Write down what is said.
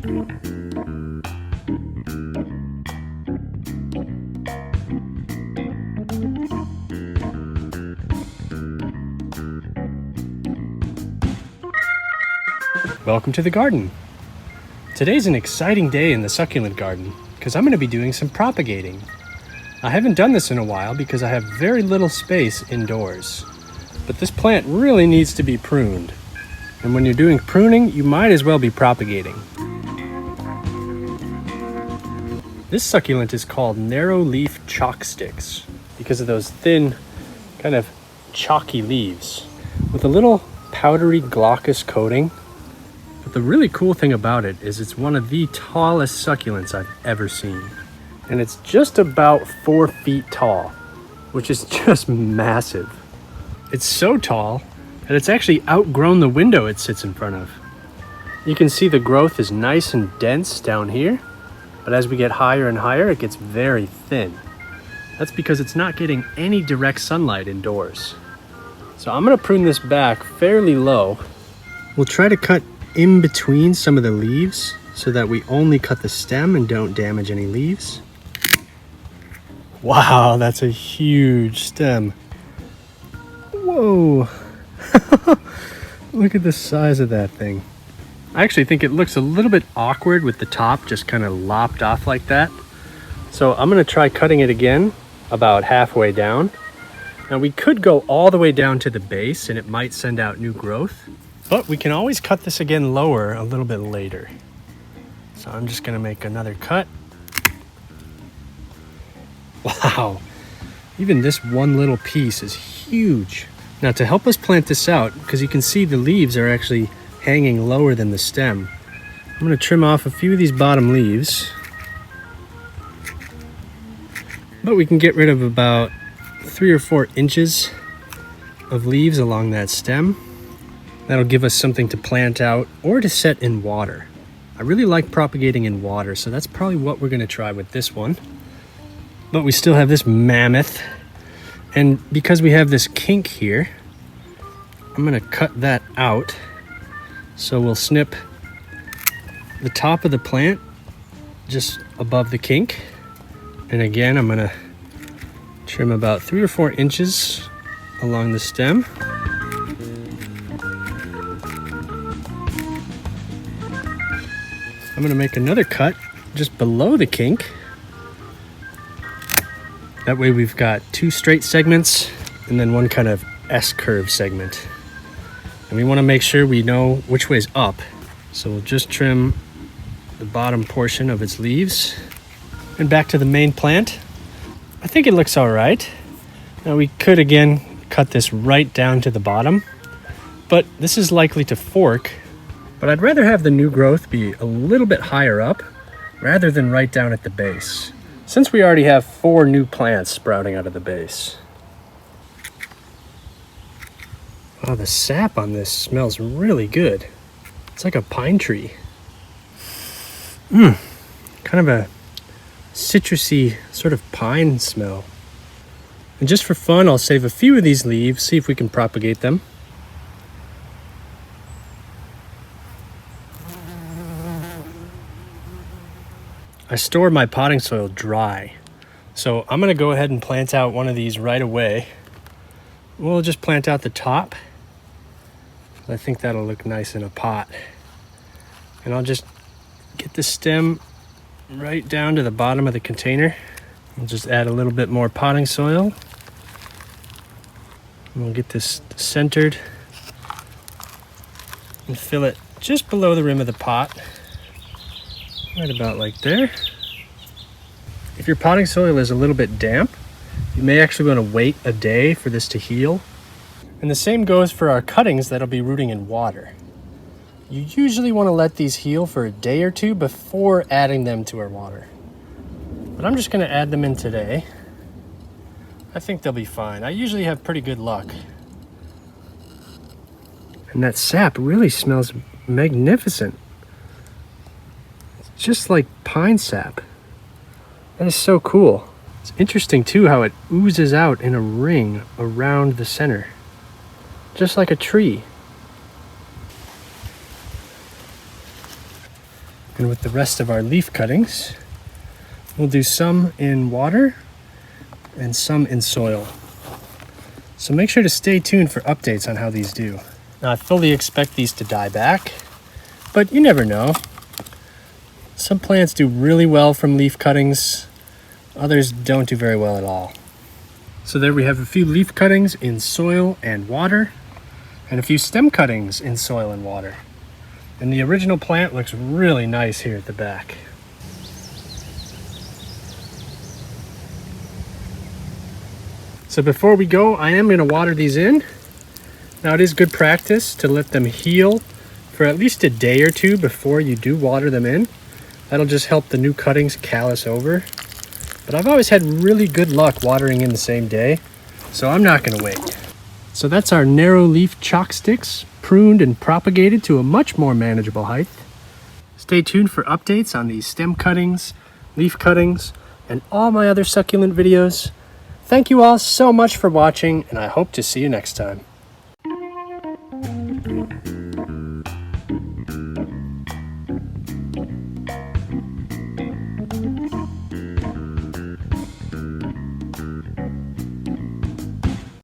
Welcome to the garden. Today's an exciting day in the succulent garden because I'm going to be doing some propagating. I haven't done this in a while because I have very little space indoors. But this plant really needs to be pruned. And when you're doing pruning, you might as well be propagating. This succulent is called Narrow-Leaf Chalksticks because of those thin, kind of chalky leaves with a little powdery glaucous coating. But the really cool thing about it is it's one of the tallest succulents I've ever seen. And it's just about 4 feet tall, which is just massive. It's so tall that it's actually outgrown the window it sits in front of. You can see the growth is nice and dense down here, but as we get higher and higher, it gets very thin. That's because it's not getting any direct sunlight indoors. So I'm gonna prune this back fairly low. We'll try to cut in between some of the leaves so that we only cut the stem and don't damage any leaves. Wow, that's a huge stem. Whoa. Look at the size of that thing. I actually think it looks a little bit awkward with the top just kind of lopped off like that. So I'm going to try cutting it again about halfway down. Now we could go all the way down to the base and it might send out new growth, but we can always cut this again lower a little bit later. So I'm just going to make another cut. Wow, even this one little piece is huge. Now to help us plant this out, because you can see the leaves are actually hanging lower than the stem, I'm going to trim off a few of these bottom leaves. But we can get rid of about 3 or 4 inches of leaves along that stem. That'll give us something to plant out or to set in water. I really like propagating in water, so that's probably what we're going to try with this one. But we still have this mammoth. And because we have this kink here, I'm going to cut that out. So we'll snip the top of the plant just above the kink. And again, I'm going to trim about 3 or 4 inches along the stem. I'm going to make another cut just below the kink. That way we've got 2 straight segments and then one kind of S-curve segment. And we want to make sure we know which way's up. So we'll just trim the bottom portion of its leaves. And back to the main plant. I think it looks all right. Now we could again cut this right down to the bottom, but this is likely to fork. But I'd rather have the new growth be a little bit higher up rather than right down at the base, since we already have 4 new plants sprouting out of the base. Wow, the sap on this smells really good. It's like a pine tree. Kind of a citrusy sort of pine smell. And just for fun, I'll save a few of these leaves, see if we can propagate them. I store my potting soil dry, so I'm going to go ahead and plant out one of these right away. We'll just plant out the top. I think that'll look nice in a pot. And I'll just get the stem right down to the bottom of the container. We'll just add a little bit more potting soil. And we'll get this centered and fill it just below the rim of the pot. Right about like there. If your potting soil is a little bit damp, you may actually want to wait a day for this to heal. And the same goes for our cuttings that'll be rooting in water. You usually want to let these heal for a day or 2 before adding them to our water. But I'm just going to add them in today. I think they'll be fine. I usually have pretty good luck. And that sap really smells magnificent. Just like pine sap. That is so cool. It's interesting too how it oozes out in a ring around the center, just like a tree. And with the rest of our leaf cuttings, we'll do some in water and some in soil. So make sure to stay tuned for updates on how these do. Now I fully expect these to die back, but you never know. Some plants do really well from leaf cuttings, others don't do very well at all. So there we have a few leaf cuttings in soil and water, and a few stem cuttings in soil and water. And the original plant looks really nice here at the back. So before we go, I am going to water these in. Now it is good practice to let them heal for at least a day or two before you do water them in. That'll just help the new cuttings callus over. But I've always had really good luck watering in the same day, so I'm not going to wait. So that's our narrow-leaf chalksticks, pruned and propagated to a much more manageable height. Stay tuned for updates on these stem cuttings, leaf cuttings, and all my other succulent videos. Thank you all so much for watching, and I hope to see you next time.